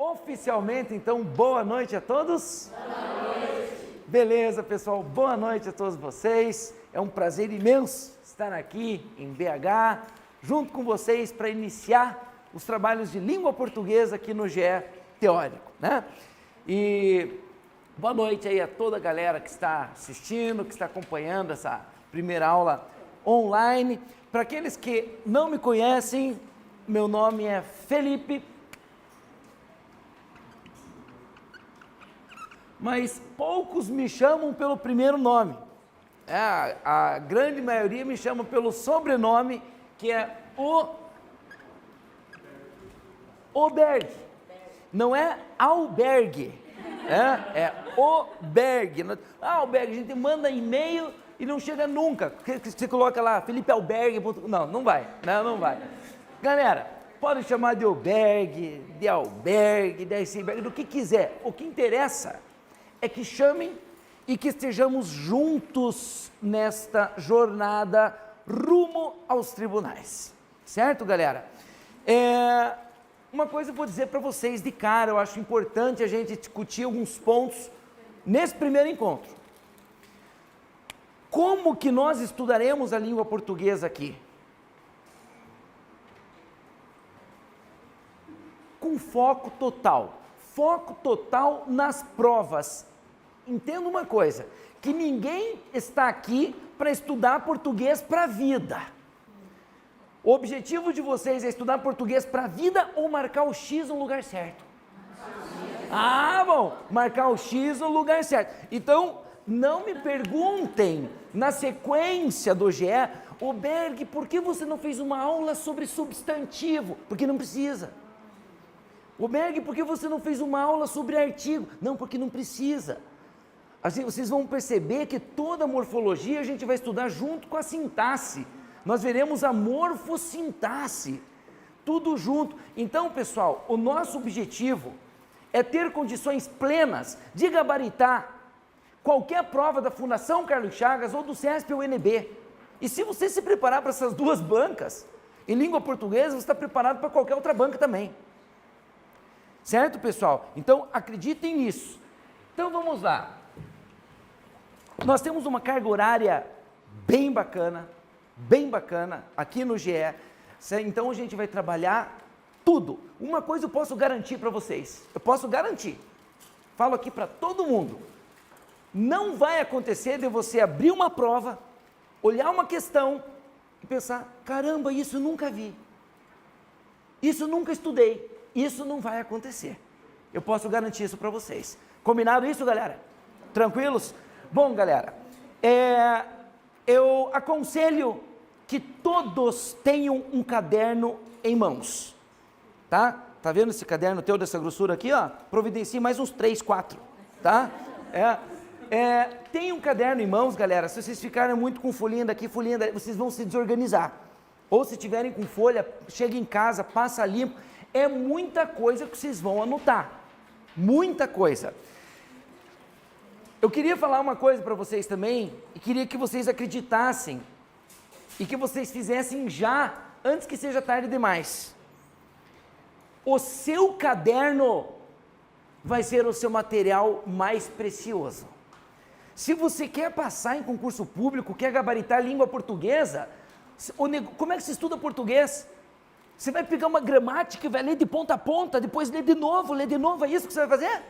Oficialmente, então, boa noite a todos. Boa noite. Beleza, pessoal, boa noite a todos vocês. É um prazer imenso estar aqui em BH, junto com vocês para iniciar os trabalhos de língua portuguesa aqui no GE Teórico, né? E boa noite aí a toda a galera que está assistindo, que está acompanhando essa primeira aula online. Para aqueles que não me conhecem, meu nome é Felipe, mas poucos me chamam pelo primeiro nome. A grande maioria me chama pelo sobrenome, que é Oberg. Não é albergue, é Oberg. Alberg, a gente manda e-mail e não chega nunca. Você coloca lá, Felipe Albergue. Não vai. Galera, pode chamar de albergue, de iceberg, do que quiser. O que interessa é que chamem e que estejamos juntos nesta jornada rumo aos tribunais. Certo, galera? Uma coisa eu vou dizer para vocês de cara, eu acho importante a gente discutir alguns pontos nesse primeiro encontro. Como que nós estudaremos a língua portuguesa aqui? Com foco total nas provas. Entenda uma coisa, que ninguém está aqui para estudar português para a vida. O objetivo de vocês é estudar português para a vida ou marcar o X no lugar certo? Bom, marcar o X no lugar certo. Então, não me perguntem na sequência do GE, Oberg, por que você não fez uma aula sobre substantivo? Porque não precisa. Oberg, por que você não fez uma aula sobre artigo? Não, porque não precisa. Assim, vocês vão perceber que toda a morfologia a gente vai estudar junto com a sintaxe. Nós veremos a morfossintaxe, tudo junto. Então, pessoal, o nosso objetivo é ter condições plenas de gabaritar qualquer prova da Fundação Carlos Chagas ou do CESP ou UNB. E se você se preparar para essas duas bancas, em língua portuguesa, você está preparado para qualquer outra banca também. Certo, pessoal? Então, acreditem nisso. Então, vamos lá. Nós temos uma carga horária bem bacana aqui no GE. Então, a gente vai trabalhar tudo. Uma coisa eu posso garantir para vocês. Falo aqui para todo mundo. Não vai acontecer de você abrir uma prova, olhar uma questão e pensar, caramba, isso eu nunca vi. Isso eu nunca estudei. Isso não vai acontecer. Eu posso garantir isso para vocês. Combinado isso, galera? Tranquilos? Bom, galera, eu aconselho que todos tenham um caderno em mãos, tá? Tá vendo esse caderno teu dessa grossura aqui, ó? Providencie mais uns 3, 4, tá? Tem um caderno em mãos, galera. Se vocês ficarem muito com folhinha daqui, vocês vão se desorganizar. Ou se tiverem com folha, chega em casa, passa limpo. É muita coisa que vocês vão anotar, muita coisa. Eu queria falar uma coisa para vocês também, e queria que vocês acreditassem, e que vocês fizessem já, antes que seja tarde demais. O seu caderno vai ser o seu material mais precioso. Se você quer passar em concurso público, quer gabaritar a língua portuguesa, como é que se estuda português? Você vai pegar uma gramática e vai ler de ponta a ponta, depois ler de novo, é isso que você vai fazer?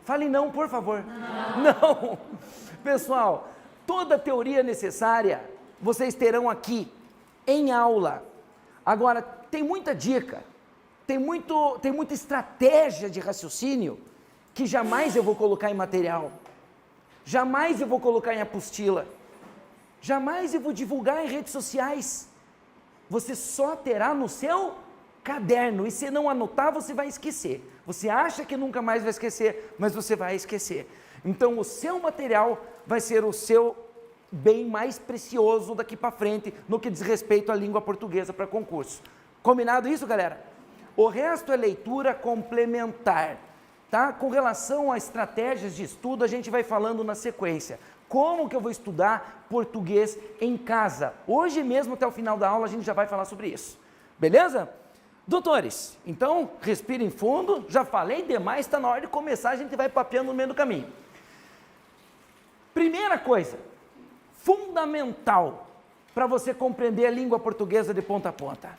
Fale não, por favor. Não. Pessoal, toda a teoria necessária vocês terão aqui em aula. Agora, tem muita dica, tem muita estratégia de raciocínio que jamais eu vou colocar em material, jamais eu vou colocar em apostila, jamais eu vou divulgar em redes sociais. Você só terá no seu caderno, e se não anotar, você vai esquecer. Você acha que nunca mais vai esquecer, mas você vai esquecer. Então, o seu material vai ser o seu bem mais precioso daqui para frente, no que diz respeito à língua portuguesa para concurso. Combinado isso, galera? O resto é leitura complementar, tá? Com relação a estratégias de estudo, a gente vai falando na sequência. Como que eu vou estudar português em casa? Hoje mesmo, até o final da aula, a gente já vai falar sobre isso. Beleza? Doutores, então, respirem fundo, já falei demais, está na hora de começar, a gente vai papeando no meio do caminho. Primeira coisa, fundamental para você compreender a língua portuguesa de ponta a ponta,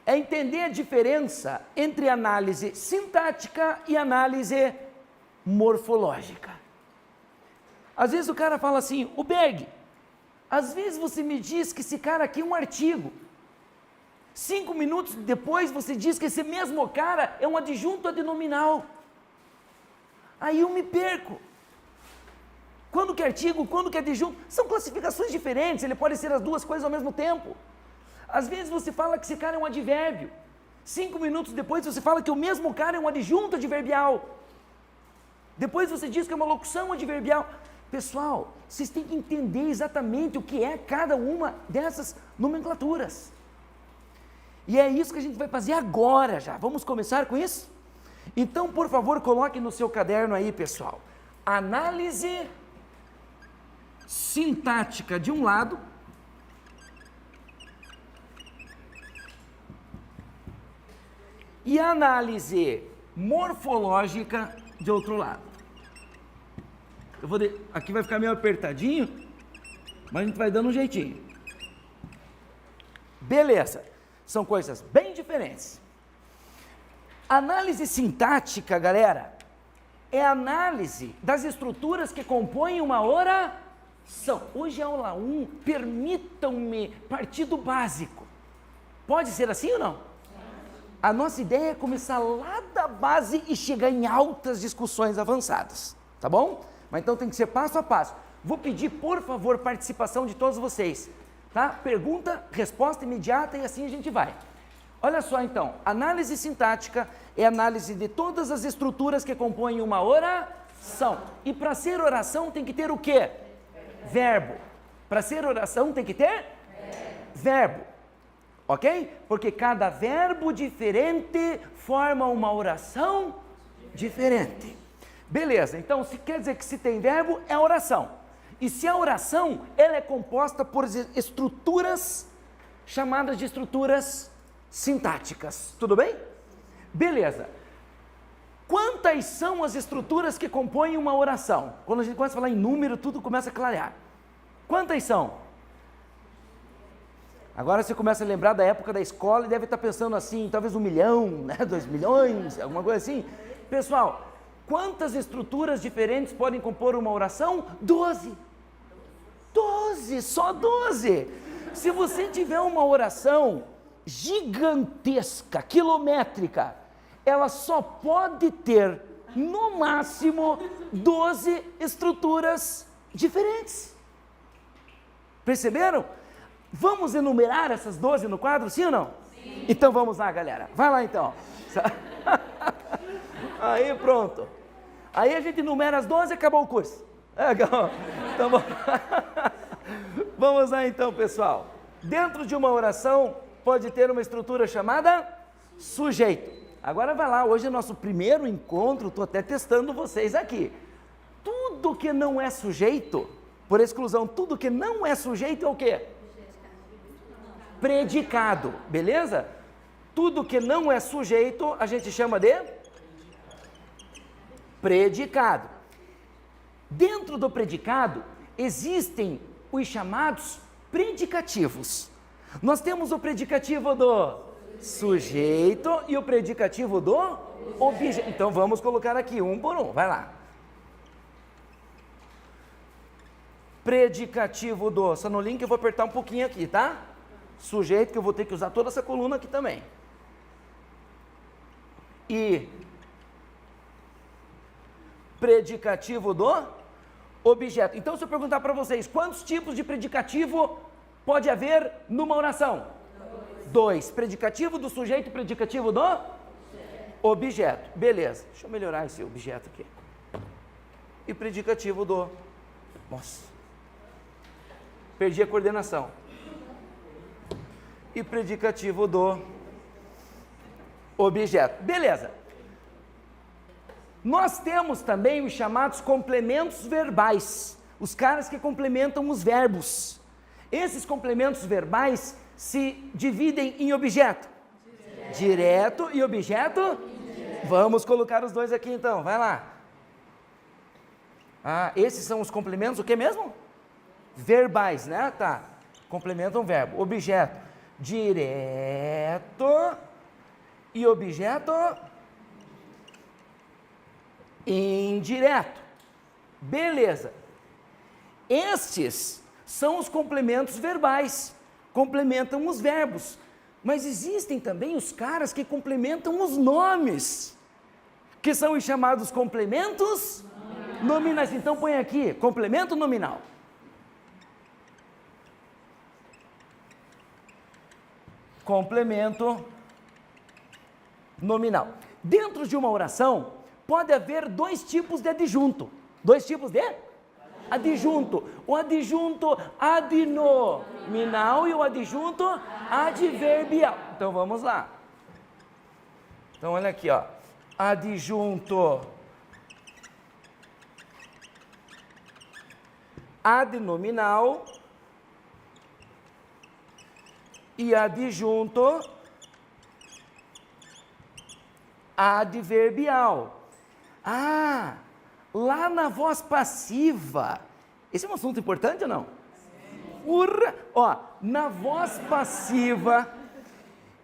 é entender a diferença entre análise sintática e análise morfológica. Às vezes o cara fala assim, o Berg, às vezes você me diz que esse cara aqui é um artigo, 5 minutos depois você diz que esse mesmo cara é um adjunto adnominal. Aí eu me perco. Quando que é artigo, quando que é adjunto, são classificações diferentes, ele pode ser as duas coisas ao mesmo tempo. Às vezes você fala que esse cara é um advérbio, 5 minutos depois você fala que o mesmo cara é um adjunto adverbial. Depois você diz que é uma locução adverbial. Pessoal, vocês têm que entender exatamente o que é cada uma dessas nomenclaturas. E é isso que a gente vai fazer agora já. Vamos começar com isso? Então, por favor, coloque no seu caderno aí, pessoal. Análise sintática de um lado e análise morfológica de outro lado. Aqui vai ficar meio apertadinho, mas a gente vai dando um jeitinho. Beleza. São coisas bem diferentes. Análise sintática, galera, é a análise das estruturas que compõem uma oração. Hoje é aula 1, permitam-me partir do básico. Pode ser assim ou não? A nossa ideia é começar lá da base e chegar em altas discussões avançadas, tá bom? Mas então tem que ser passo a passo. Vou pedir, por favor, participação de todos vocês. Tá? Pergunta, resposta imediata e assim a gente vai. Olha só então, análise sintática é análise de todas as estruturas que compõem uma oração. E para ser oração tem que ter o quê? Verbo. Para ser oração tem que ter? Verbo. Ok? Porque cada verbo diferente forma uma oração diferente. Beleza, então se quer dizer que se tem verbo é oração. E se a oração, ela é composta por estruturas chamadas de estruturas sintáticas. Tudo bem? Beleza. Quantas são as estruturas que compõem uma oração? Quando a gente começa a falar em número, tudo começa a clarear. Quantas são? Agora você começa a lembrar da época da escola e deve estar pensando assim, talvez 1 milhão, né? 2 milhões, alguma coisa assim. Pessoal, quantas estruturas diferentes podem compor uma oração? 12. 12, só 12. Se você tiver uma oração gigantesca, quilométrica, ela só pode ter, no máximo, 12 estruturas diferentes. Perceberam? Vamos enumerar essas 12 no quadro, sim ou não? Sim. Então vamos lá, galera. Vai lá então. Aí pronto. Aí a gente enumera as 12 e acabou o curso. Então, vamos lá então, pessoal. Dentro de uma oração pode ter uma estrutura chamada sujeito. Agora vai lá, hoje é nosso primeiro encontro, estou até testando vocês aqui. Tudo que não é sujeito, por exclusão, tudo que não é sujeito é o quê? Predicado, beleza? Tudo que não é sujeito a gente chama de predicado. Dentro do predicado existem os chamados predicativos. Nós temos o predicativo do sujeito e o predicativo do objeto. Então vamos colocar aqui um por um, vai lá. Predicativo do, só no link eu vou apertar um pouquinho aqui, tá? Sujeito, que eu vou ter que usar toda essa coluna aqui também. E predicativo do objeto. Então, se eu perguntar para vocês, quantos tipos de predicativo pode haver numa oração? 2. Predicativo do sujeito e predicativo do objeto. Beleza. Deixa eu melhorar esse objeto aqui. E predicativo do... Nossa. Perdi a coordenação. E predicativo do objeto. Beleza. Nós temos também os chamados complementos verbais, os caras que complementam os verbos. Esses complementos verbais se dividem em objeto, Direto e objeto? Indireto. Vamos colocar os dois aqui então, vai lá. Ah, esses são os complementos, o que mesmo? Verbais, né? Tá. Complementam o verbo. Objeto direto e objeto indireto. Beleza. Estes são os complementos verbais, complementam os verbos. Mas existem também os caras que complementam os nomes, que são os chamados complementos nominais. Então põe aqui, complemento nominal. Complemento nominal. Dentro de uma oração, pode haver dois tipos de adjunto. Dois tipos de adjunto. O adjunto adnominal e o adjunto adverbial. Então vamos lá. Então olha aqui, ó. Adjunto adnominal e adjunto adverbial. Ah, lá na voz passiva. Esse é um assunto importante ou não? Urra! Ó, na voz passiva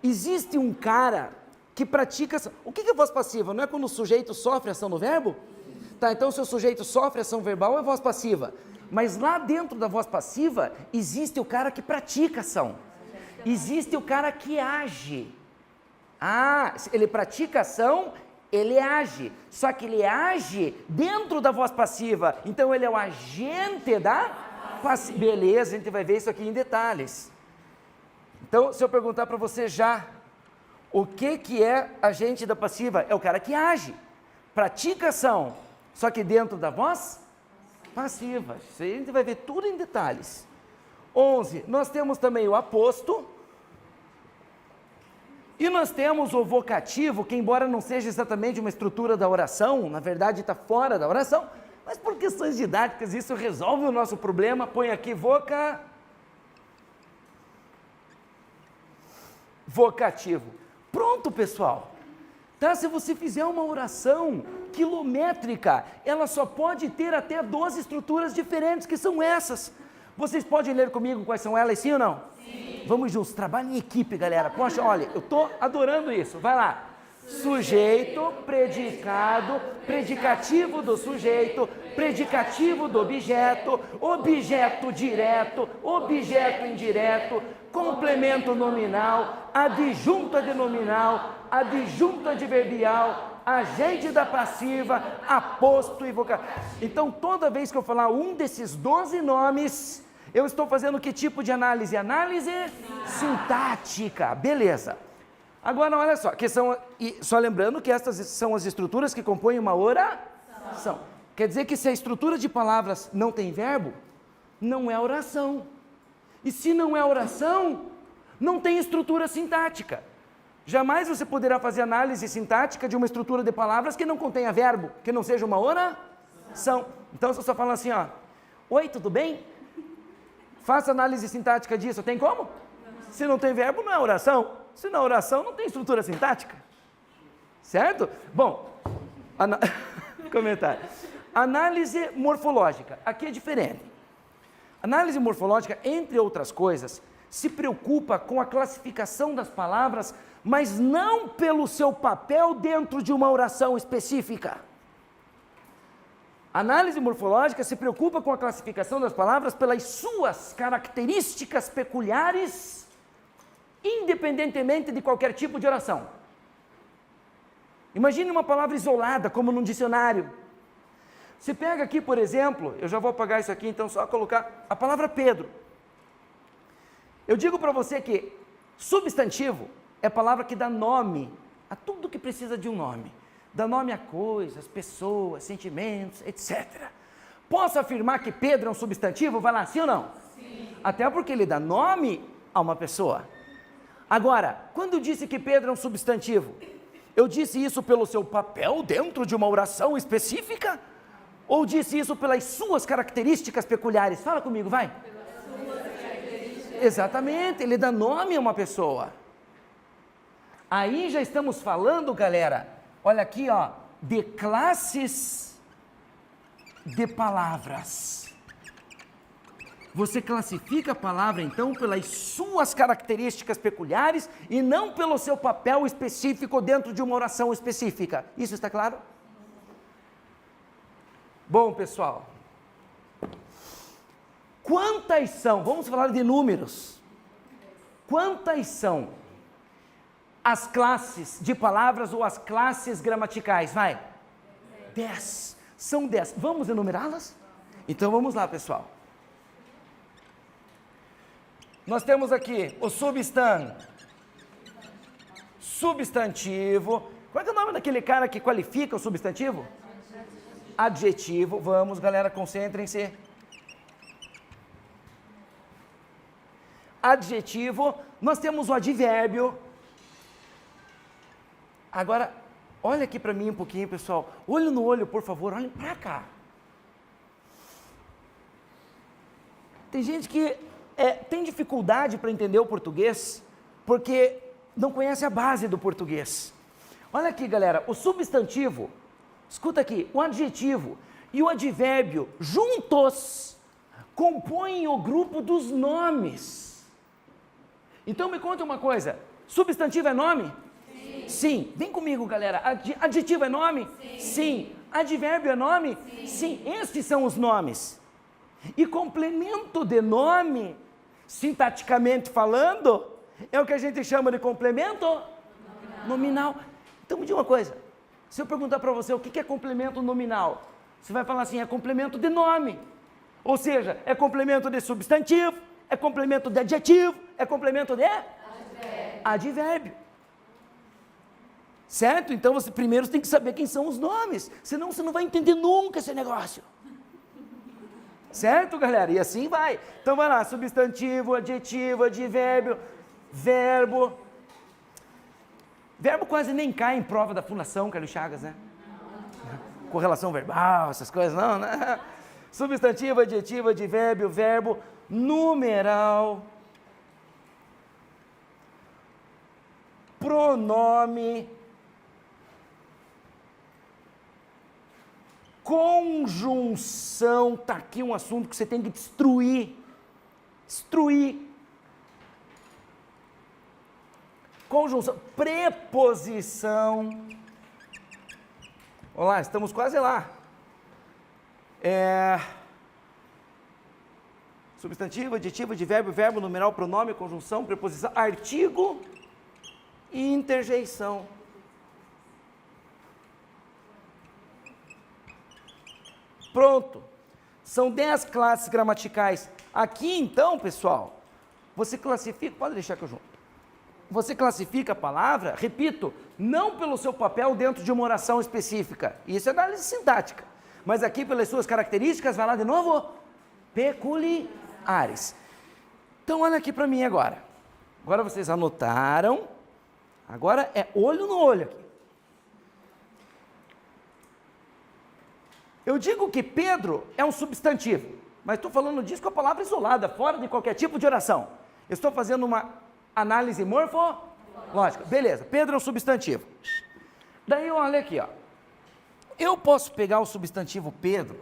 existe um cara que pratica. O que é voz passiva? Não é quando o sujeito sofre ação no verbo? Tá, então se o sujeito sofre ação verbal é voz passiva. Mas lá dentro da voz passiva existe o cara que pratica ação. Existe o cara que age. Ah, ele pratica ação, ele age. Só que ele age dentro da voz passiva. Então ele é o agente da passiva. Beleza, a gente vai ver isso aqui em detalhes. Então, se eu perguntar para você já, o que é agente da passiva? É o cara que age, pratica ação, só que dentro da voz passiva. Isso aí a gente vai ver tudo em detalhes. 11, nós temos também o aposto. E nós temos o vocativo, que embora não seja exatamente uma estrutura da oração, na verdade está fora da oração, mas por questões didáticas isso resolve o nosso problema. Põe aqui vocativo. Pronto, pessoal. Tá? Se você fizer uma oração quilométrica, ela só pode ter até 12 estruturas diferentes, que são essas. Vocês podem ler comigo quais são elas, sim ou não? Sim. Vamos juntos, trabalho em equipe, galera. Poxa, olha, eu estou adorando isso. Vai lá. Sujeito, predicado, predicativo do sujeito, predicativo do objeto, objeto direto, objeto indireto, complemento nominal, adjunto adnominal, adjunto adverbial, agente da passiva, aposto e vocativo. Então, toda vez que eu falar um desses 12 nomes, eu estou fazendo que tipo de análise? Análise sintática. Beleza. Agora, olha só, só lembrando que estas são as estruturas que compõem uma oração. Quer dizer que se a estrutura de palavras não tem verbo, não é oração. E se não é oração, não tem estrutura sintática. Jamais você poderá fazer análise sintática de uma estrutura de palavras que não contenha verbo, que não seja uma oração. Então, você só fala assim, ó, oi, tudo bem? Faça análise sintática disso, tem como? Se não tem verbo, não é oração. Se não é oração, não tem estrutura sintática. Certo? Bom, comentário. Análise morfológica. Aqui é diferente. Análise morfológica, entre outras coisas, se preocupa com a classificação das palavras, mas não pelo seu papel dentro de uma oração específica. Análise morfológica se preocupa com a classificação das palavras pelas suas características peculiares, independentemente de qualquer tipo de oração. Imagine uma palavra isolada, como num dicionário. Você pega aqui, por exemplo, eu já vou apagar isso aqui, então só colocar a palavra Pedro. Eu digo para você que substantivo é a palavra que dá nome a tudo que precisa de um nome. Dá nome a coisas, pessoas, sentimentos, etc. Posso afirmar que Pedro é um substantivo? Vai lá, sim ou não? Sim. Até porque ele dá nome a uma pessoa. Agora, quando eu disse que Pedro é um substantivo, eu disse isso pelo seu papel dentro de uma oração específica? Ou disse isso pelas suas características peculiares? Fala comigo, vai. Pelas suas características. Exatamente, ele dá nome a uma pessoa. Aí já estamos falando, galera, olha aqui, ó, de classes de palavras. Você classifica a palavra, então, pelas suas características peculiares e não pelo seu papel específico dentro de uma oração específica. Isso está claro? Bom, pessoal, quantas são, vamos falar de números, quantas são as classes de palavras ou as classes gramaticais? Vai. 10. São 10. Vamos enumerá-las? Então vamos lá, pessoal. Nós temos aqui o substantivo. Qual é o nome daquele cara que qualifica o substantivo? Adjetivo. Vamos, galera, concentrem-se. Adjetivo. Nós temos o advérbio. Agora, olha aqui para mim um pouquinho, pessoal. Olho no olho, por favor, olhem para cá. Tem gente que tem dificuldade para entender o português, porque não conhece a base do português. Olha aqui, galera, o substantivo, escuta aqui, o adjetivo e o advérbio juntos compõem o grupo dos nomes. Então me conta uma coisa, substantivo é nome? Sim. Vem comigo, galera. Adjetivo é nome? Sim. Advérbio é nome? Sim. Estes são os nomes. E complemento de nome, sintaticamente falando, é o que a gente chama de complemento nominal. Então me diga uma coisa. Se eu perguntar para você o que é complemento nominal, você vai falar assim, é complemento de nome. Ou seja, é complemento de substantivo, é complemento de adjetivo, é complemento de advérbio. Certo? Então você primeiro tem que saber quem são os nomes, senão você não vai entender nunca esse negócio. Certo, galera? E assim vai. Então vai lá, substantivo, adjetivo, advérbio, verbo. Verbo quase nem cai em prova da Fundação Carlos Chagas, né? Correlação verbal, essas coisas, não, né? Substantivo, adjetivo, advérbio, verbo, numeral, pronome, conjunção, tá aqui um assunto que você tem que destruir. Conjunção, preposição. Olá, estamos quase lá. Substantivo, adjetivo, advérbio, verbo, numeral, pronome, conjunção, preposição, artigo e interjeição. Pronto. São 10 classes gramaticais. Aqui então, pessoal, você classifica, pode deixar que eu junto. Você classifica a palavra, repito, não pelo seu papel dentro de uma oração específica. Isso é análise sintática. Mas aqui pelas suas características, vai lá de novo, peculiares. Então olha aqui para mim agora. Agora vocês anotaram. Agora é olho no olho aqui. Eu digo que Pedro é um substantivo, mas estou falando disso com a palavra isolada, fora de qualquer tipo de oração. Eu estou fazendo uma análise morfológica. Beleza, Pedro é um substantivo. Daí olha aqui, ó. Eu posso pegar o substantivo Pedro,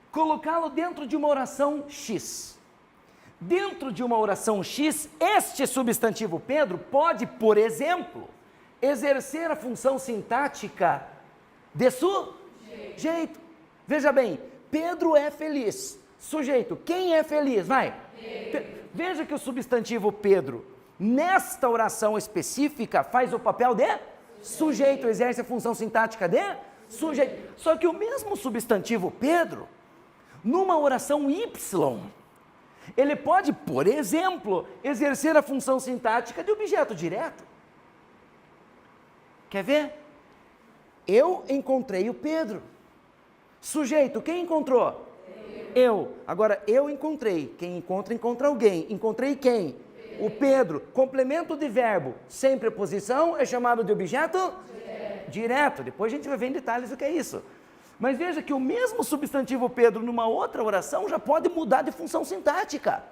colocá-lo dentro de uma oração X. Dentro de uma oração X, este substantivo Pedro pode, por exemplo, exercer a função sintática de sujeito. Veja bem, Pedro é feliz. Sujeito, quem é feliz? Vai. Veja que o substantivo Pedro, nesta oração específica, faz o papel de sujeito, exerce a função sintática de sujeito. Só que o mesmo substantivo Pedro, numa oração Y, ele pode, por exemplo, exercer a função sintática de objeto direto. Quer ver? Eu encontrei o Pedro. Sujeito, quem encontrou? Eu. Agora, eu encontrei. Quem encontra, encontra alguém. Encontrei quem? O Pedro. Complemento de verbo sem preposição é chamado de objeto? Direto. Depois a gente vai ver em detalhes o que é isso. Mas veja que o mesmo substantivo Pedro, numa outra oração, já pode mudar de função sintática.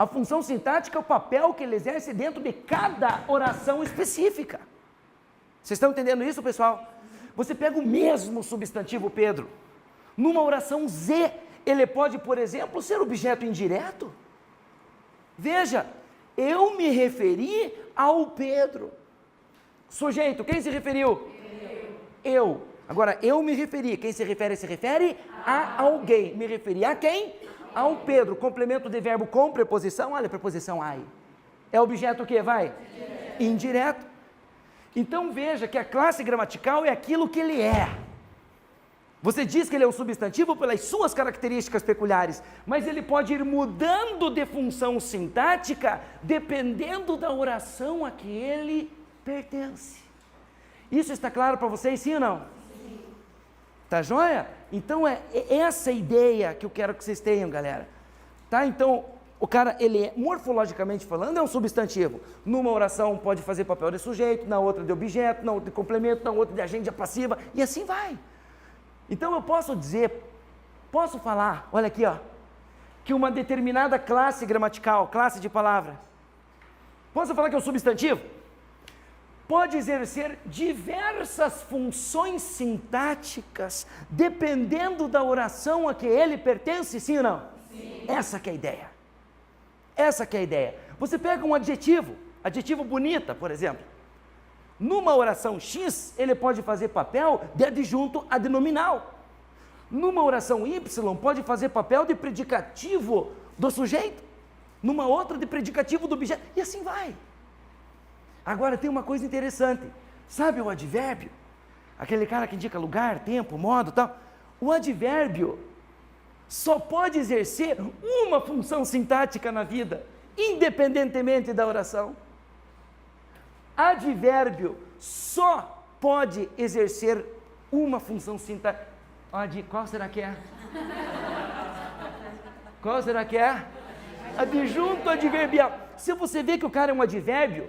A função sintática é o papel que ele exerce dentro de cada oração específica. Vocês estão entendendo isso, pessoal? Você pega o mesmo substantivo Pedro. Numa oração Z, ele pode, por exemplo, ser objeto indireto. Veja, eu me referi ao Pedro. Sujeito, quem se referiu? Eu. Agora, eu me referi. Quem se refere a alguém. Me referi a quem? Ao Pedro. Complemento de verbo com preposição. Olha a preposição ai. É objeto o quê? Vai? Indireto. Então veja que a classe gramatical é aquilo que ele é. Você diz que ele é um substantivo pelas suas características peculiares, mas ele pode ir mudando de função sintática dependendo da oração a que ele pertence. Isso está claro para vocês, sim ou não? Sim. Tá joia? Então é essa ideia que eu quero que vocês tenham, galera. Tá? Então, o cara, ele é, morfologicamente falando, é um substantivo. Numa oração pode fazer papel de sujeito, na outra de objeto, na outra de complemento, na outra de agente passiva, e assim vai. Então eu posso dizer, posso falar, olha aqui, ó, que uma determinada classe gramatical, classe de palavra, posso falar que é um substantivo? Pode exercer diversas funções sintáticas, dependendo da oração a que ele pertence, sim ou não? Sim. Essa que é a ideia. Essa que é a ideia. Você pega um adjetivo bonita, por exemplo. Numa oração X, ele pode fazer papel de adjunto adnominal. Numa oração Y, pode fazer papel de predicativo do sujeito. Numa outra, de predicativo do objeto. E assim vai. Agora, tem uma coisa interessante. Sabe o advérbio? Aquele cara que indica lugar, tempo, modo e tal. O advérbio só pode exercer uma função sintática na vida, independentemente da oração. Advérbio só pode exercer uma função sintática. Qual será que é? Qual será que é? Adjunto adverbial. Se você vê que o cara é um advérbio,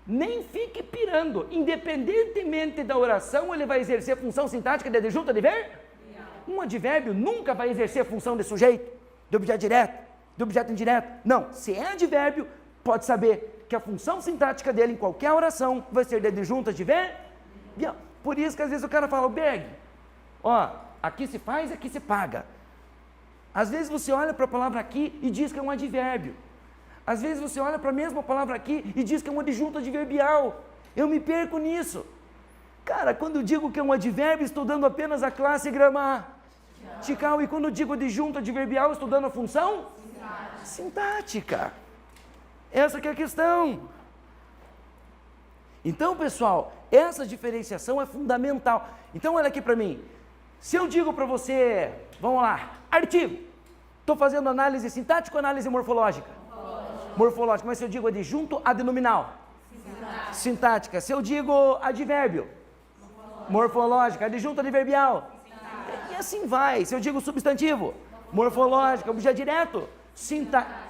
nem fique pirando. Independentemente da oração, ele vai exercer função sintática de adjunto adverbial. Um advérbio nunca vai exercer função de sujeito, de objeto direto, de objeto indireto. Não, se é advérbio, pode saber que a função sintática dele em qualquer oração vai ser de adjunto adverbial. Por isso que às vezes o cara fala, Berg, ó, aqui se faz, aqui se paga. Às vezes você olha para a palavra aqui e diz que é um advérbio. Às vezes você olha para a mesma palavra aqui e diz que é um adjunto adverbial. Eu me perco nisso. Cara, quando eu digo que é um advérbio, estou dando apenas a classe gramatical. E quando eu digo adjunto adverbial, estou dando a função sintática. Essa que é a questão. Então, pessoal, essa diferenciação é fundamental. Então, olha aqui para mim. Se eu digo para você, vamos lá, artigo. Estou fazendo análise sintática ou análise morfológica? Morfológica. Mas se eu digo adjunto adnominal? Sintática. Se eu digo advérbio? Morfológica. Adjunto adverbial? E assim vai. Se eu digo substantivo? Morfológica. Objeto direto?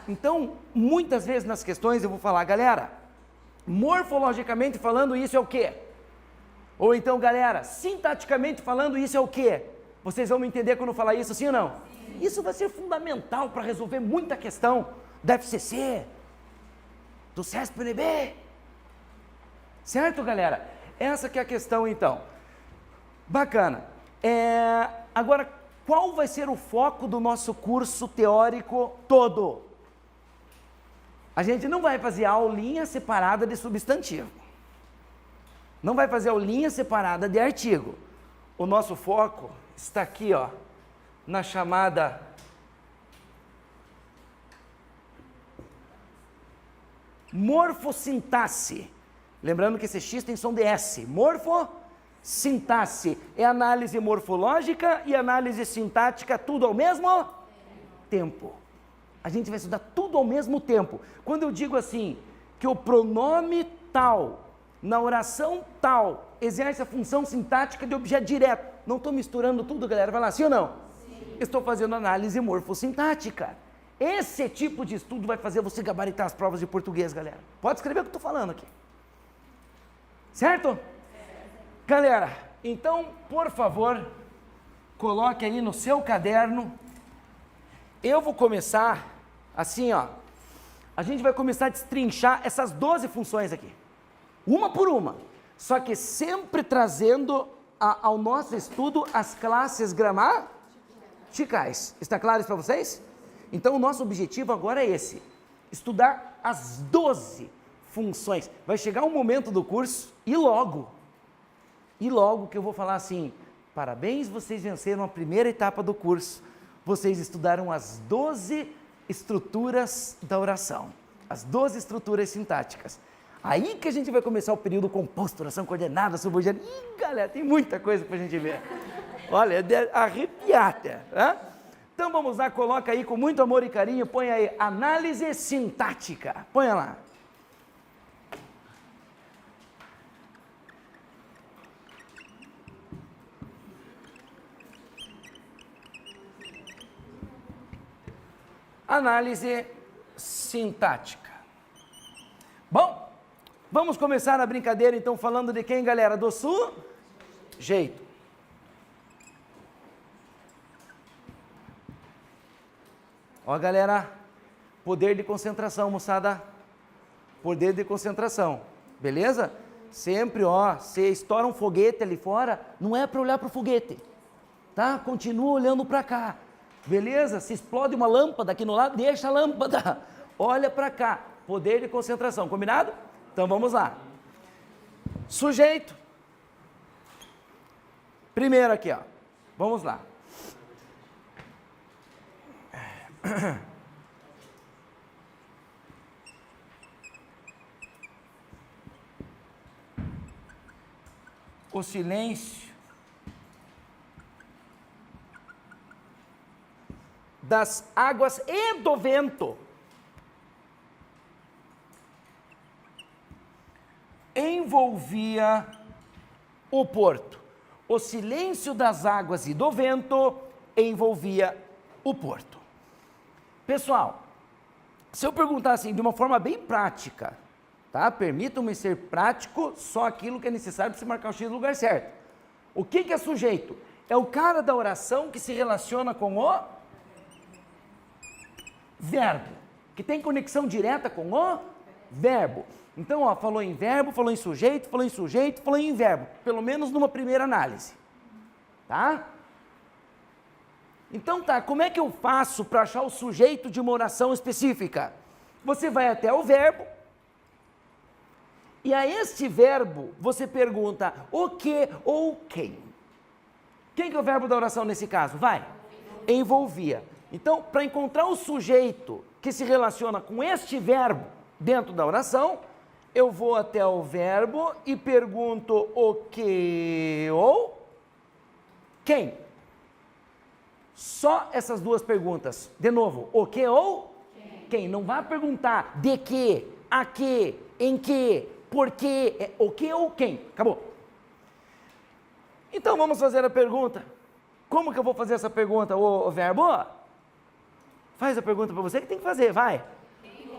Então, muitas vezes nas questões eu vou falar, galera, morfologicamente falando, isso é o quê? Ou então, galera, sintaticamente falando, isso é o quê? Vocês vão me entender quando eu falar isso, sim ou não? Sim. Isso vai ser fundamental para resolver muita questão da FCC, do CESP-NB. Certo, galera? Essa que é a questão, então. Bacana. Agora, qual vai ser o foco do nosso curso teórico todo? A gente não vai fazer aulinha separada de substantivo. Não vai fazer aulinha separada de artigo. O nosso foco está aqui, ó, na chamada morfossintaxe. Lembrando que esse X tem som de S. Morfossintaxe é análise morfológica e análise sintática, tudo ao mesmo tempo. A gente vai estudar tudo ao mesmo tempo. Quando eu digo assim, que o pronome tal, na oração tal, exerce a função sintática de objeto direto. Não estou misturando tudo, galera. Vai lá, sim ou não? Sim. Estou fazendo análise morfossintática. Esse tipo de estudo vai fazer você gabaritar as provas de português, galera. Pode escrever o que eu estou falando aqui. Certo? Galera, então, por favor, coloque aí no seu caderno. Eu vou começar assim, ó. a gente vai começar a destrinchar essas 12 funções aqui, uma por uma, só que sempre trazendo ao nosso estudo as classes gramaticais. Está claro isso para vocês? Então o nosso objetivo agora é esse, estudar as 12 funções. Vai chegar um momento do curso e logo que eu vou falar assim, parabéns, vocês venceram a primeira etapa do curso, vocês estudaram as 12 estruturas da oração, as 12 estruturas sintáticas. Aí que a gente vai começar o período composto, oração coordenada, subordinada. Ih, galera, tem muita coisa para a gente ver. Olha, é de arrepiar até. Né? Então vamos lá, coloca aí com muito amor e carinho, põe aí, análise sintática. Põe lá. Análise sintática. Bom, vamos começar a brincadeira então falando de quem, galera? Do sujeito. Ó, galera, poder de concentração, moçada. Poder de concentração, beleza? Sempre, ó, você estoura um foguete ali fora, não é para olhar para o foguete, tá? Continua olhando para cá. Beleza? Se explode uma lâmpada aqui no lado, deixa a lâmpada. Olha para cá. Poder de concentração. Combinado? Então vamos lá. Sujeito. Primeiro aqui, ó. Vamos lá. O silêncio das águas e do vento envolvia o porto. O silêncio das águas e do vento envolvia o porto. Pessoal, se eu perguntar assim de uma forma bem prática, tá? Permitam-me ser prático, só aquilo que é necessário para você marcar o X no lugar certo. O que é sujeito? É o cara da oração que se relaciona com o verbo, que tem conexão direta com o verbo. Então, ó, falou em verbo, falou em sujeito, falou em sujeito, falou em verbo, pelo menos numa primeira análise, tá? Então tá, como é que eu faço para achar o sujeito de uma oração específica? Você vai até o verbo, e a este verbo você pergunta o que ou quem. Quem que é o verbo da oração nesse caso? Vai, envolvia. Então, para encontrar o sujeito que se relaciona com este verbo dentro da oração, eu vou até o verbo e pergunto o que ou quem. Só essas duas perguntas. De novo, o que ou quem. Não vá perguntar de que, a que, em que, por que, o que ou quem. Acabou. Então vamos fazer a pergunta. Como que eu vou fazer essa pergunta, o verbo? Faz a pergunta para você que tem que fazer, vai.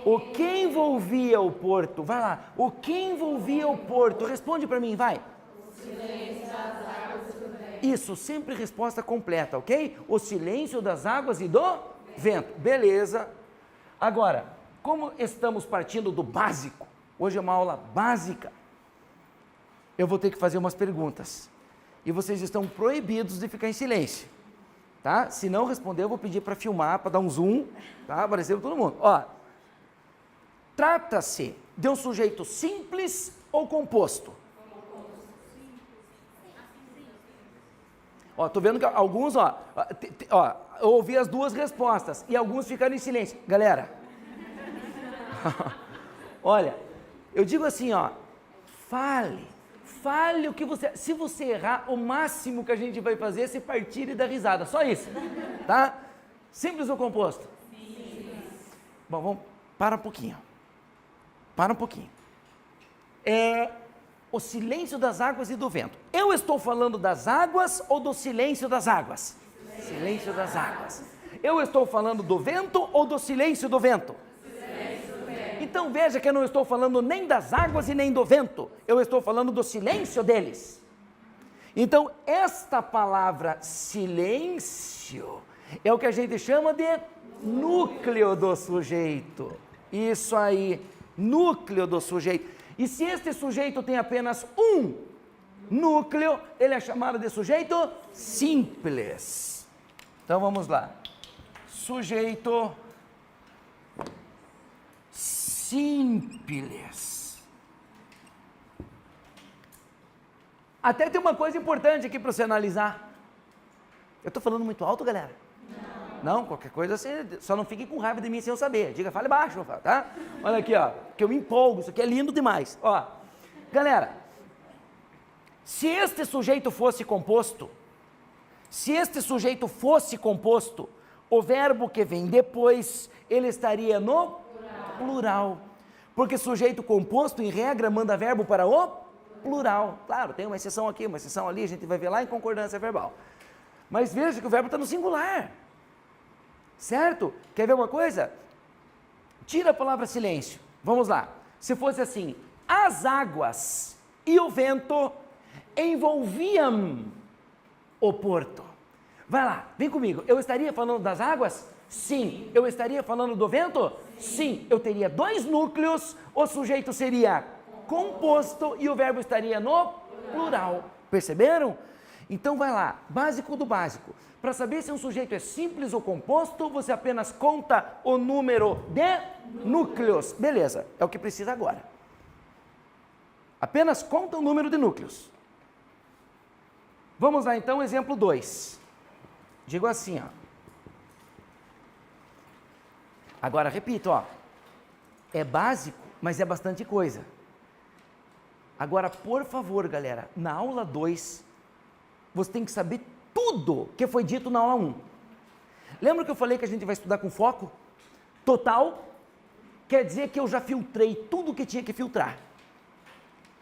O que envolvia o porto? Vai lá. O que envolvia o porto? Responde para mim, vai. O silêncio das águas e do vento. Isso, sempre resposta completa, ok? O silêncio das águas e do vento. Beleza. Agora, como estamos partindo do básico, hoje é uma aula básica, eu vou ter que fazer umas perguntas. E vocês estão proibidos de ficar em silêncio. Tá? Se não responder, eu vou pedir para filmar, para dar um zoom, tá? Aparecer para todo mundo. Ó, trata-se de um sujeito simples ou composto? Ó, tô vendo que alguns, ó, eu ouvi as duas respostas e alguns ficaram em silêncio. Galera, olha, eu digo assim, ó, fale o que você... Se você errar, o máximo que a gente vai fazer é se partir e dar risada. Só isso, tá? Simples ou composto? Sim. Bom, vamos... Para um pouquinho. O silêncio das águas e do vento. Eu estou falando das águas ou do silêncio das águas? Silêncio das águas. Eu estou falando do vento ou do silêncio do vento? Então veja que eu não estou falando nem das águas e nem do vento, eu estou falando do silêncio deles. Então esta palavra silêncio é o que a gente chama de núcleo do sujeito. Isso aí, núcleo do sujeito. E se este sujeito tem apenas um núcleo, ele é chamado de sujeito simples. Então vamos lá. Sujeito simples. Até tem uma coisa importante aqui para você analisar. Eu estou falando muito alto, galera? Não, qualquer coisa, você só não fique com raiva de mim sem eu saber. Diga, fale baixo, tá? Olha aqui, ó, que eu me empolgo, isso aqui é lindo demais. Ó, galera, se este sujeito fosse composto, o verbo que vem depois, ele estaria no plural. Porque sujeito composto, em regra, manda verbo para o plural. Claro, tem uma exceção aqui, uma exceção ali, a gente vai ver lá em concordância verbal. Mas veja que o verbo está no singular. Certo? Quer ver uma coisa? Tira a palavra silêncio. Vamos lá. Se fosse assim, as águas e o vento envolviam o porto. Vai lá, vem comigo. Eu estaria falando das águas? Sim. Eu estaria falando do vento? Sim. Eu teria dois núcleos, o sujeito seria composto e o verbo estaria no plural. Perceberam? Então vai lá, básico do básico. Para saber se um sujeito é simples ou composto, você apenas conta o número de núcleos. Beleza, é o que precisa agora. Apenas conta o número de núcleos. Vamos lá então, exemplo 2. Digo assim, ó. Agora repito, ó. É básico, mas é bastante coisa. Agora, por favor, galera, na aula 2, você tem que saber tudo que foi dito na aula 1. Lembra que eu falei que a gente vai estudar com foco? Total quer dizer que eu já filtrei tudo que tinha que filtrar.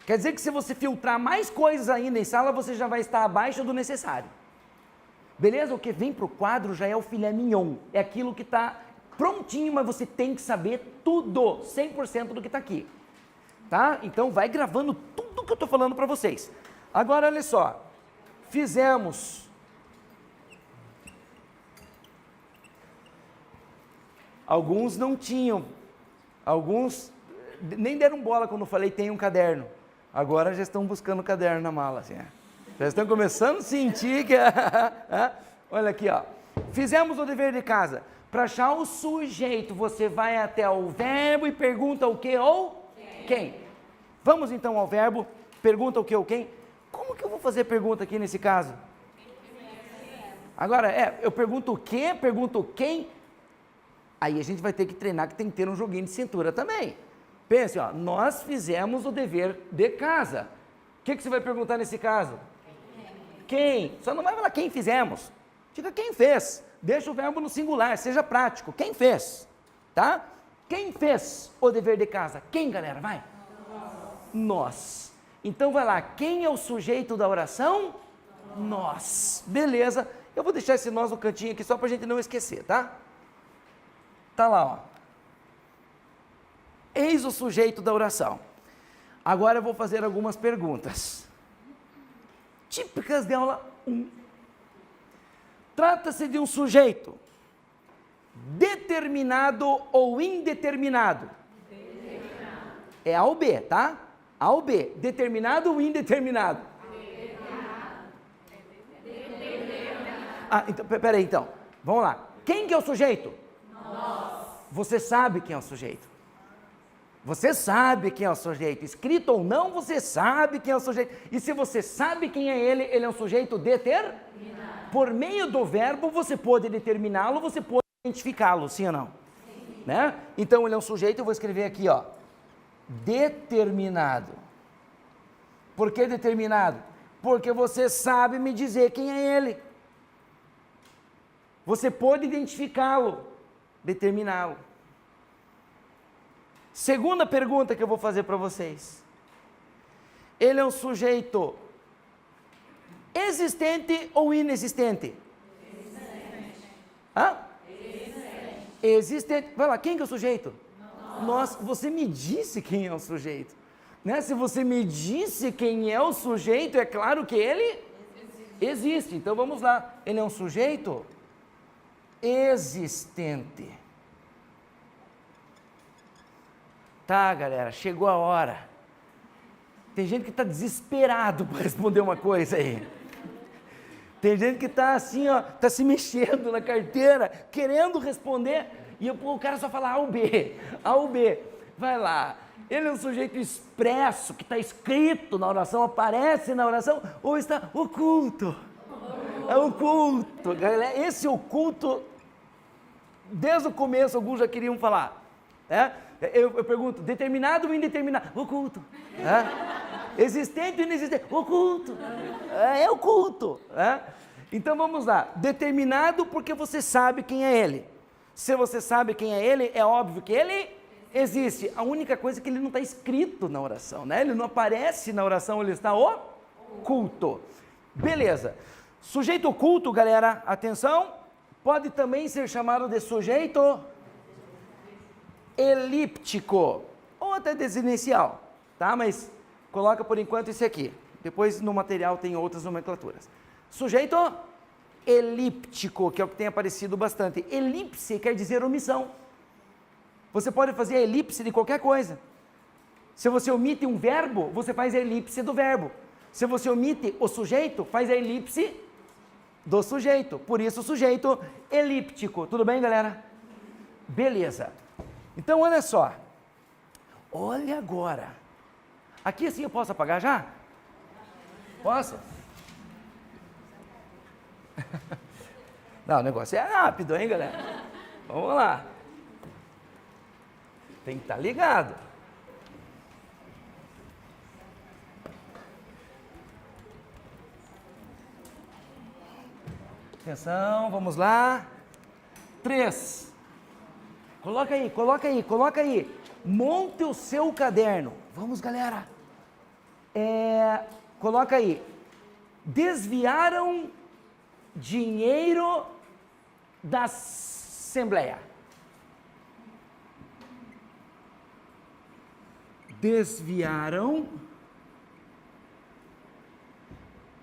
Quer dizer que se você filtrar mais coisas ainda em sala, você já vai estar abaixo do necessário. Beleza? O que vem para o quadro já é o filé mignon. É aquilo que está prontinho, mas você tem que saber tudo, 100% do que está aqui. Tá? Então vai gravando tudo que eu estou falando para vocês. Agora olha só. Fizemos alguns não tinham, alguns nem deram bola quando eu falei tem um caderno, agora já estão buscando o caderno na mala, assim, já estão começando a sentir que, olha aqui, ó, fizemos o dever de casa, para achar o sujeito, você vai até o verbo e pergunta o que ou quem. Vamos então ao verbo, pergunta o que ou quem. Como que eu vou fazer pergunta aqui nesse caso? Agora, eu pergunto o que, pergunto quem, aí a gente vai ter que treinar que tem que ter um joguinho de cintura também. Pense, ó, nós fizemos o dever de casa. O que você vai perguntar nesse caso? Quem? Só não vai falar quem fizemos. Diga quem fez. Deixa o verbo no singular, seja prático. Quem fez? Tá? Quem fez o dever de casa? Quem, galera? Vai. Nós. Então vai lá, quem é o sujeito da oração? Nós. Beleza. Eu vou deixar esse nós no cantinho aqui só para a gente não esquecer, tá? Tá lá, ó. Eis o sujeito da oração. Agora eu vou fazer algumas perguntas. Típicas de aula 1. Trata-se de um sujeito determinado ou indeterminado? Determinado. É A ou B, tá? A ou B. Determinado ou indeterminado? Então, peraí, então. Vamos lá. Quem que é o sujeito? Nós. Você sabe quem é o sujeito. Você sabe quem é o sujeito. Escrito ou não, você sabe quem é o sujeito. E se você sabe quem é ele é um sujeito determinado. Por meio do verbo, você pode determiná-lo, você pode identificá-lo, sim ou não? Sim. Né? Então, ele é um sujeito, eu vou escrever aqui, ó. Determinado. Por que determinado? Porque você sabe me dizer quem é ele. Você pode identificá-lo, determiná-lo. Segunda pergunta que eu vou fazer para vocês. Ele é um sujeito existente ou inexistente? Existente. Hã? Existente. Existente. Vai lá, quem que é o sujeito? Nós. Você me disse quem é o sujeito. Né? Se você me disse quem é o sujeito, é claro que ele existe. Então vamos lá. Ele é um sujeito existente. Tá, galera, chegou a hora. Tem gente que está desesperado para responder uma coisa aí. Tem gente que está assim, ó, está se mexendo na carteira, querendo responder, e o cara só fala A ou B, A ou B. Vai lá. Ele é um sujeito expresso, que está escrito na oração, aparece na oração, ou está oculto. É oculto. Galera, esse oculto, desde o começo, alguns já queriam falar. Eu pergunto, determinado ou indeterminado? Oculto. Existente ou inexistente? Oculto. É oculto. Então vamos lá. Determinado porque você sabe quem é ele. Se você sabe quem é ele, é óbvio que ele existe. A única coisa é que ele não está escrito na oração, né? Ele não aparece na oração, ele está oculto. Beleza. Sujeito oculto, galera, atenção, pode também ser chamado de sujeito elíptico, ou até desinicial, tá? Mas coloca por enquanto esse aqui. Depois no material tem outras nomenclaturas. Sujeito elíptico, que é o que tem aparecido bastante. Elipse quer dizer omissão. Você pode fazer a elipse de qualquer coisa. Se você omite um verbo, você faz a elipse do verbo. Se você omite o sujeito, faz a elipse do sujeito. Por isso, sujeito elíptico. Tudo bem, galera? Beleza. Então, olha só. Olha agora. Aqui assim eu posso apagar já? Posso? Não, o negócio é rápido, hein, galera? Vamos lá. Tem que estar ligado. Atenção, vamos lá. 3. Coloca aí, coloca aí, coloca aí. Monte o seu caderno. Vamos, galera. Coloca aí. Desviaram dinheiro da Assembleia. Desviaram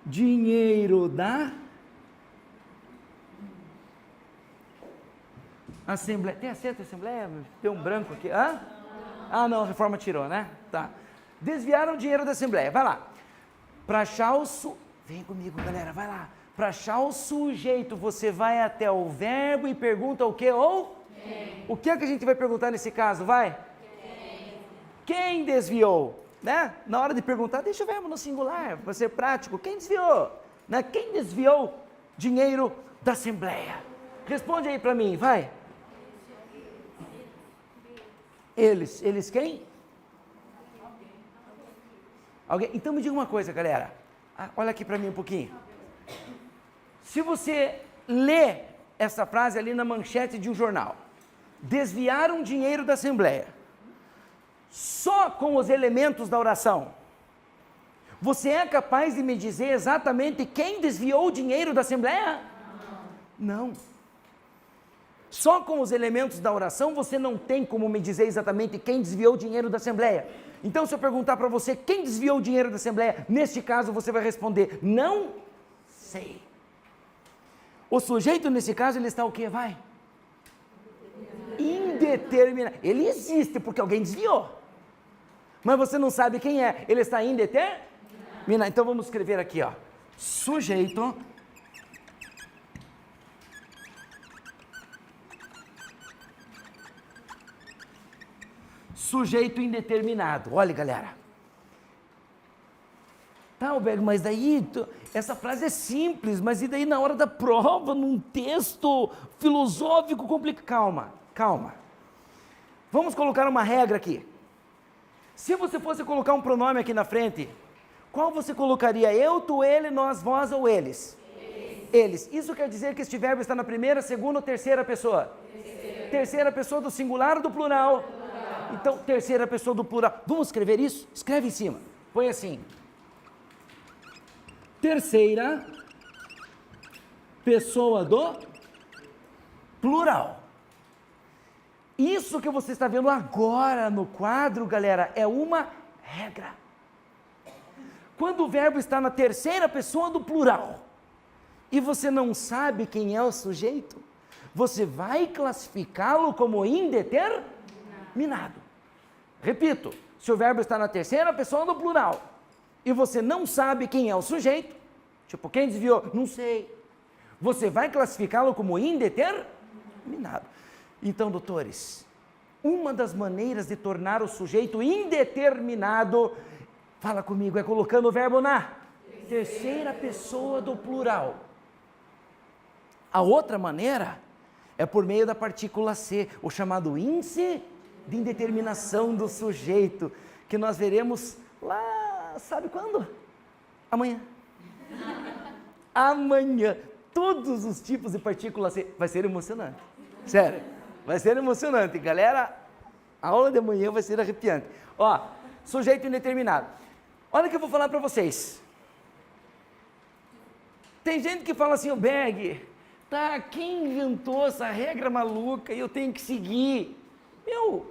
dinheiro da Assembleia. Tem acento Assembleia? Tem um branco aqui. Ah, não, a reforma tirou, né? Tá. Desviaram dinheiro da Assembleia. Vai lá. Para achar o Vem comigo, galera, vai lá. Para achar o sujeito, você vai até o verbo e pergunta o que ou? Quem. O que é que a gente vai perguntar nesse caso? Vai? Quem desviou? Né? Na hora de perguntar, deixa o verbo no singular, para ser prático. Quem desviou? Né? Quem desviou dinheiro da Assembleia? Responde aí para mim, vai. Eles. Eles quem? Alguém. Então me diga uma coisa, galera. Olha aqui para mim um pouquinho. Se você lê essa frase ali na manchete de um jornal, desviaram dinheiro da Assembleia, só com os elementos da oração, você é capaz de me dizer exatamente quem desviou o dinheiro da Assembleia? Não. Só com os elementos da oração você não tem como me dizer exatamente quem desviou o dinheiro da Assembleia. Então, se eu perguntar para você quem desviou o dinheiro da Assembleia, neste caso você vai responder, não sei. O sujeito, nesse caso, ele está o quê? Vai? Indeterminado. Ele existe porque alguém desviou. Mas você não sabe quem é. Ele está indeterminado. Então vamos escrever aqui, ó. Sujeito. Sujeito indeterminado. Olha, galera. Tá, Alberto, mas daí, essa frase é simples, mas e daí na hora da prova, num texto filosófico complicado? Calma, calma. Vamos colocar uma regra aqui. Se você fosse colocar um pronome aqui na frente, qual você colocaria? Eu, tu, ele, nós, vós ou eles? Eles. Isso quer dizer que este verbo está na primeira, segunda ou terceira pessoa? Terceira pessoa do singular ou do plural? Então, terceira pessoa do plural. Vamos escrever isso? Escreve em cima. Põe assim. Terceira pessoa do plural. Isso que você está vendo agora no quadro, galera, é uma regra. Quando o verbo está na terceira pessoa do plural e você não sabe quem é o sujeito, você vai classificá-lo como indeterminado. Repito, se o verbo está na terceira pessoa do plural e você não sabe quem é o sujeito, tipo, quem desviou? Não sei. Você vai classificá-lo como indeterminado. Então, doutores, uma das maneiras de tornar o sujeito indeterminado, fala comigo, é colocando o verbo na terceira pessoa do plural. A outra maneira é por meio da partícula C, o chamado índice de indeterminação do sujeito, que nós veremos lá, sabe quando? Amanhã. Amanhã. Todos os tipos de partícula C. Vai ser emocionante. Sério, vai ser emocionante. Galera, a aula de amanhã vai ser arrepiante. Ó, sujeito indeterminado. Olha o que eu vou falar para vocês. Tem gente que fala assim, o Berg, tá, quem inventou essa regra maluca e eu tenho que seguir? Meu,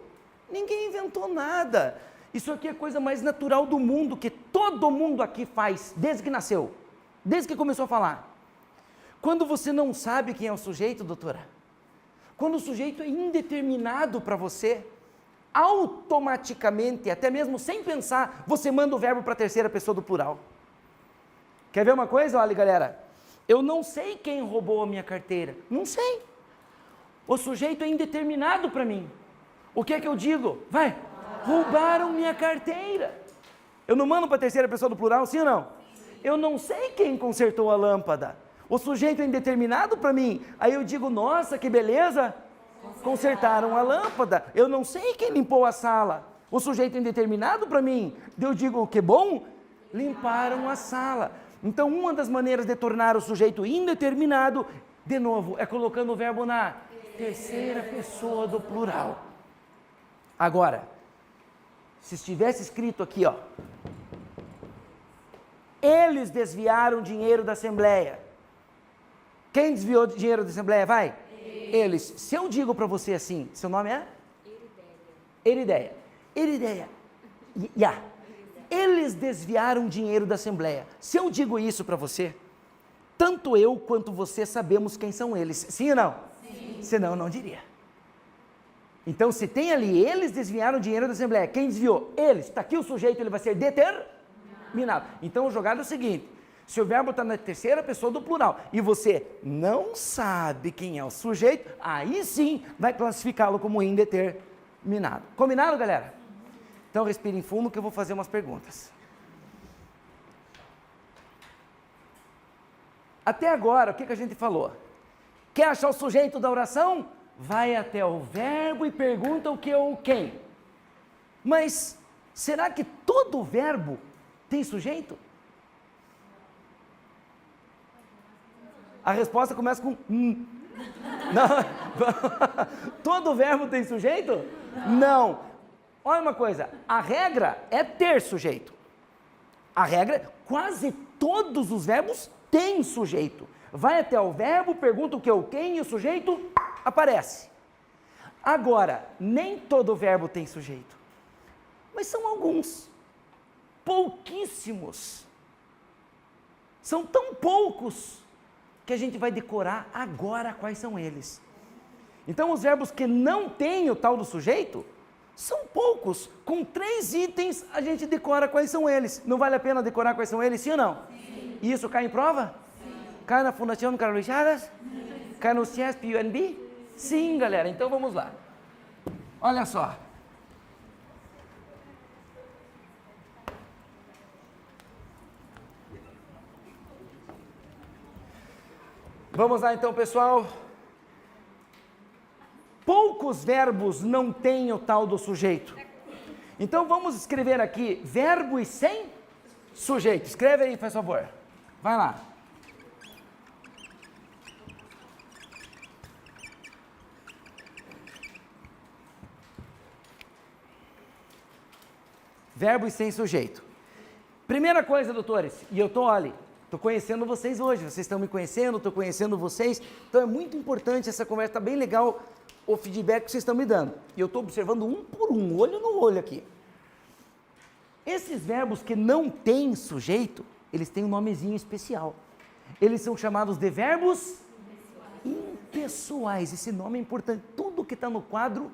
ninguém inventou nada. Isso aqui é a coisa mais natural do mundo, que todo mundo aqui faz, desde que nasceu, desde que começou a falar. Quando você não sabe quem é o sujeito, doutora, quando o sujeito é indeterminado para você, automaticamente, até mesmo sem pensar, você manda o verbo para a terceira pessoa do plural. Quer ver uma coisa? Olha, galera, eu não sei quem roubou a minha carteira, não sei. O sujeito é indeterminado para mim. O que é que eu digo? Vai, roubaram minha carteira. Eu não mando para a terceira pessoa do plural, sim ou não? Eu não sei quem consertou a lâmpada. O sujeito é indeterminado para mim. Aí eu digo, nossa, que beleza, consertaram a lâmpada. Eu não sei quem limpou a sala. O sujeito é indeterminado para mim. Eu digo, que bom, limparam a sala. Então, uma das maneiras de tornar o sujeito indeterminado, de novo, é colocando o verbo na terceira pessoa do plural. Agora, se estivesse escrito aqui, ó, eles desviaram dinheiro da Assembleia. Quem desviou dinheiro da Assembleia? Vai? Eles. Se eu digo para você assim, seu nome é? Erideia. Erideia. Yeah. Eles desviaram dinheiro da Assembleia. Se eu digo isso para você, tanto eu quanto você sabemos quem são eles. Sim ou não? Sim. Senão eu não diria. Então, se tem ali, eles desviaram dinheiro da Assembleia. Quem desviou? Eles. Está aqui o sujeito, ele vai ser determinado. Então, a jogada é o seguinte. Se o verbo está na terceira pessoa do plural e você não sabe quem é o sujeito, aí sim vai classificá-lo como indeterminado. Combinado, galera? Então respirem fundo que eu vou fazer umas perguntas. Até agora, o que a gente falou? Quer achar o sujeito da oração? Vai até o verbo e pergunta o que ou o quem. Mas será que todo verbo tem sujeito? A resposta começa com Não. Todo verbo tem sujeito? Não. Olha uma coisa, a regra é ter sujeito. A regra, quase todos os verbos têm sujeito. Vai até o verbo, pergunta o que ou quem e o sujeito aparece. Agora, nem todo verbo tem sujeito. Mas são alguns. Pouquíssimos. São tão poucos que a gente vai decorar agora quais são eles. Então, os verbos que não têm o tal do sujeito, são poucos. Com 3 itens, a gente decora quais são eles. Não vale a pena decorar quais são eles, sim ou não? Sim. E isso cai em prova? Sim. Cai na Fundação Carlos Chagas? Sim. Cai no CIESP e UNB? Sim, galera. Então, vamos lá. Olha só. Vamos lá então, pessoal. Poucos verbos não têm o tal do sujeito. Então vamos escrever aqui verbo e sem sujeito. Escreve aí, por favor. Vai lá. Verbo e sem sujeito. Primeira coisa, doutores, e eu estou, olha, estou conhecendo vocês hoje, vocês estão me conhecendo, estou conhecendo vocês, então é muito importante essa conversa, está bem legal o feedback que vocês estão me dando. E eu estou observando um por um, olho no olho aqui. Esses verbos que não têm sujeito, eles têm um nomezinho especial. Eles são chamados de verbos impessoais. Esse nome é importante, tudo que está no quadro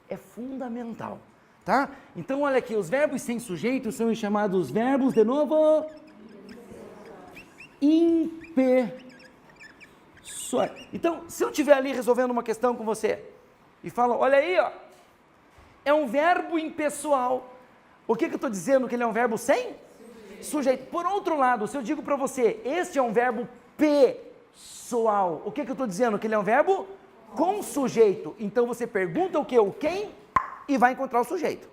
é fundamental. Tá? Então, olha aqui, os verbos sem sujeito são chamados verbos, de novo, impessoais. Então, se eu estiver ali resolvendo uma questão com você, e falo, olha aí, ó, é um verbo impessoal. O que eu estou dizendo? Que ele é um verbo sem sujeito. Por outro lado, se eu digo para você, este é um verbo pessoal, o que eu estou dizendo? Que ele é um verbo com sujeito. Então você pergunta o que, o quem, e vai encontrar o sujeito.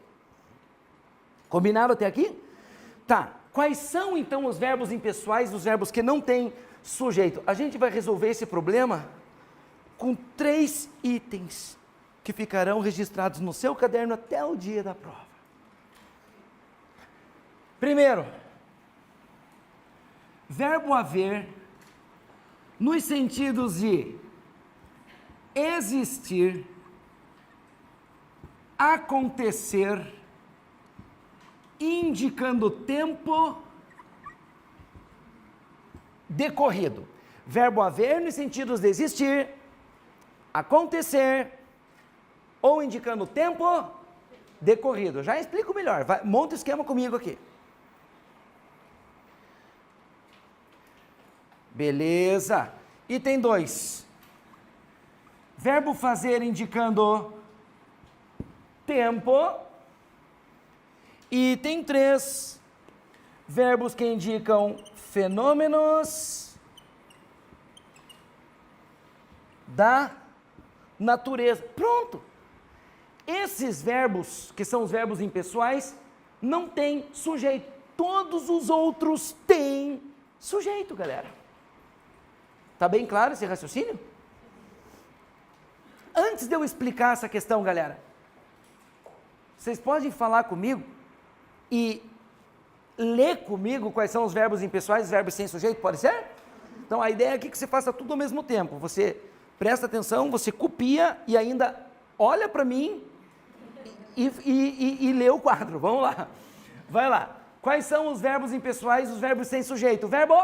Combinado até aqui? Tá. Quais são então os verbos impessoais, os verbos que não têm sujeito? A gente vai resolver esse problema com 3 itens que ficarão registrados no seu caderno até o dia da prova. Primeiro, verbo haver, nos sentidos de existir, acontecer, indicando tempo decorrido. Verbo haver nos sentidos de existir, acontecer ou indicando tempo decorrido. Já explico melhor, monta o esquema comigo aqui. Beleza. Item 2. Verbo fazer indicando tempo. Item 3. Verbos que indicam fenômenos da natureza. Pronto. Esses verbos, que são os verbos impessoais, não têm sujeito. Todos os outros têm sujeito, galera. Tá bem claro esse raciocínio? Antes de eu explicar essa questão, galera, vocês podem falar comigo e ler comigo quais são os verbos impessoais e os verbos sem sujeito, pode ser? Então a ideia aqui é que você faça tudo ao mesmo tempo. Você presta atenção, você copia e ainda olha para mim e lê o quadro. Vamos lá. Vai lá. Quais são os verbos impessoais e os verbos sem sujeito? O verbo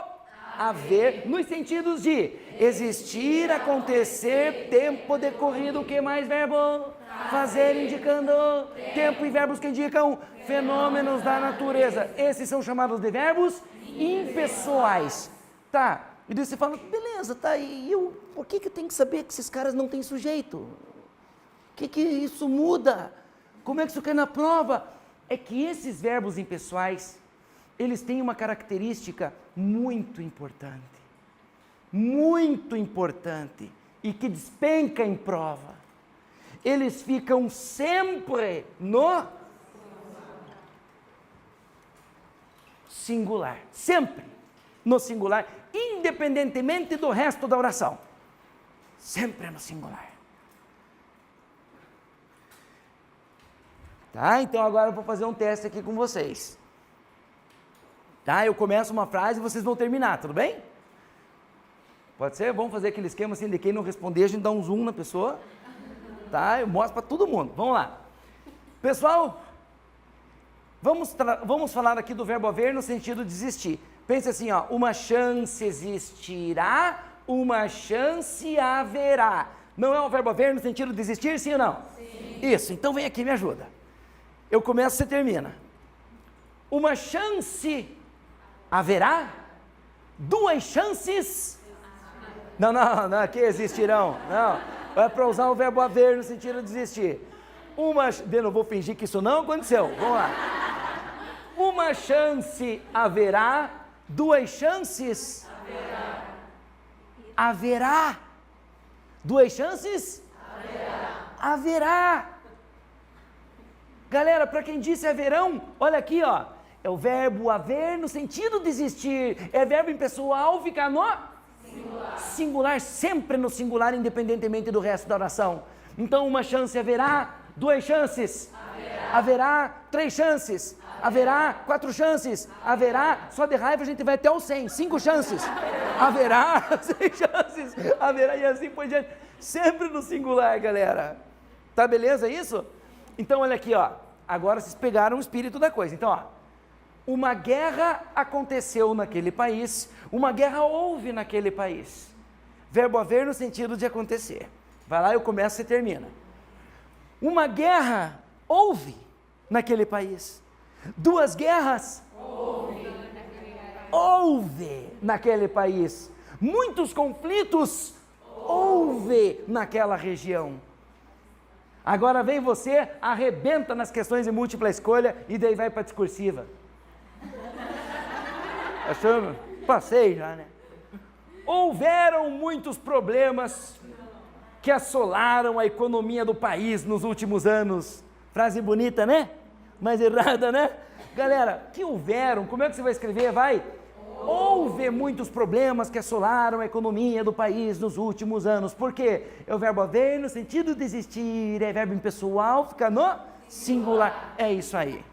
haver, nos sentidos de existir, acontecer, tempo decorrido, o que mais verbo? Fazer, indicando tempo, e verbos que indicam fenômenos da natureza. Esses são chamados de verbos impessoais. Tá, e daí você fala, beleza, tá, e eu, por que eu tenho que saber que esses caras não têm sujeito? O que isso muda? Como é que isso cai na prova? É que esses verbos impessoais, eles têm uma característica muito importante, e que despenca em prova. Eles ficam sempre no singular, sempre no singular, independentemente do resto da oração, sempre no singular. Tá? Então agora eu vou fazer um teste aqui com vocês. Tá? Eu começo uma frase e vocês vão terminar, tudo bem? Pode ser? Vamos fazer aquele esquema assim de quem não responder, a gente dá um zoom na pessoa. Tá? Eu mostro para todo mundo. Vamos lá. Pessoal, vamos falar aqui do verbo haver no sentido de existir. Pense assim, ó, uma chance existirá, uma chance haverá. Não é o verbo haver no sentido de existir, sim ou não? Sim. Isso, então vem aqui e me ajuda. Eu começo, você termina. Uma chance haverá? 2 chances? Não, que existirão. Não, é para usar o verbo haver no sentido de existir. Eu não vou fingir que isso não aconteceu. Vamos lá. Uma chance haverá? 2 chances? Haverá. 2 chances? Haverá. Galera, para quem disse haverão, olha aqui, ó. É o verbo haver no sentido de existir. É verbo impessoal, fica no singular, sempre no singular, independentemente do resto da oração. Então, uma chance haverá, 2 chances. Haverá 3 chances. Haverá 4 chances. Haverá, só de raiva a gente vai até o 100, 5 chances. Haverá 6 chances. Haverá e assim por diante. Sempre no singular, galera. Tá beleza isso? Então, olha aqui, ó. Agora vocês pegaram o espírito da coisa. Então, ó. Uma guerra aconteceu naquele país, uma guerra houve naquele país. Verbo haver no sentido de acontecer. Vai lá, eu começo e termina. Uma guerra houve naquele país. 2 guerras? Houve naquele país. Muitos conflitos? Houve naquela região. Agora vem você, arrebenta nas questões de múltipla escolha e daí vai para a discursiva. Achando? Passei já, né? Houveram muitos problemas que assolaram a economia do país nos últimos anos. Frase bonita, né? Mas errada, né? Galera, que houveram, como é que você vai escrever? Vai. Houve muitos problemas que assolaram a economia do país nos últimos anos. Por quê? É o verbo haver no sentido de existir, é verbo impessoal, fica no singular. É isso aí.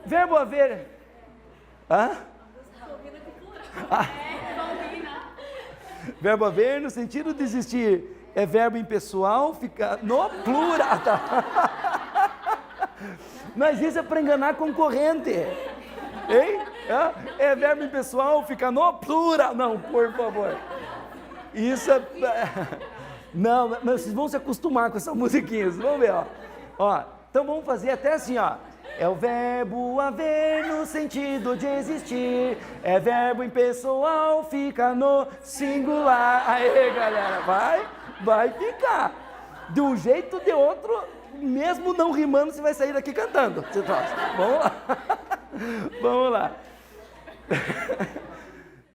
Verbo haver... Hã? Verbo haver no sentido de existir é verbo impessoal, fica no plural. Tá? Mas isso é para enganar concorrente. Hein? É verbo impessoal, fica no plural. Não, por favor. Isso é... Não, mas vocês vão se acostumar com essa musiquinha. Vocês vão ver, ó. Então vamos fazer até assim, ó. É o verbo haver no sentido de existir. É verbo impessoal, fica no singular. Aí, galera, vai ficar. De um jeito ou de outro, mesmo não rimando, você vai sair daqui cantando. Vamos lá. Vamos lá.